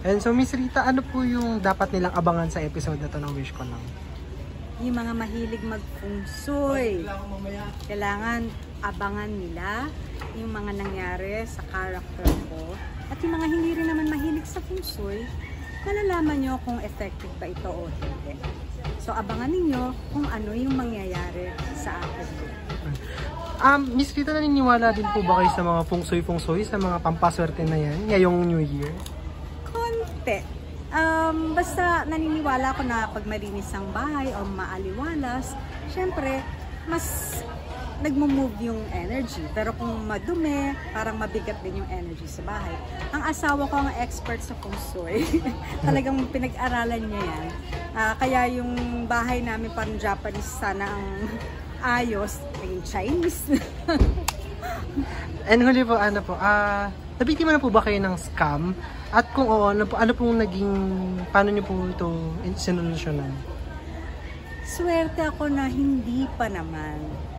And so, Miss Rita, ano po yung dapat nilang abangan sa episode na to ng Wish Ko Lang? Yung mga mahilig mag-feng shui, kailangan abangan nila yung mga nangyari sa character ko. At yung mga hindi rin naman mahilig sa feng shui, malalaman nyo kung effective ba ito o hindi. So, abangan ninyo kung ano yung mangyayari sa akin. Miss Rita, naniniwala din po ba kayo sa mga feng shui, sa mga pampaswerte na yan ngayong New Year? Konti. Basta naniniwala ko na pag malinis ang bahay o maaliwalas, syempre, mas nagmo-move yung energy. Pero kung madumi, parang mabigat din yung energy sa bahay. Ang asawa ko ang expert sa feng shui. Talagang pinag-aralan niya yan. Kaya yung bahay namin parang Japanese sana ang ayos, naging Chinese. And huli po, nabiktima na po ba kayo ng scam? At kung oo, ano pong paano niyo po ito sinolusyonan? Swerte ako na hindi pa naman.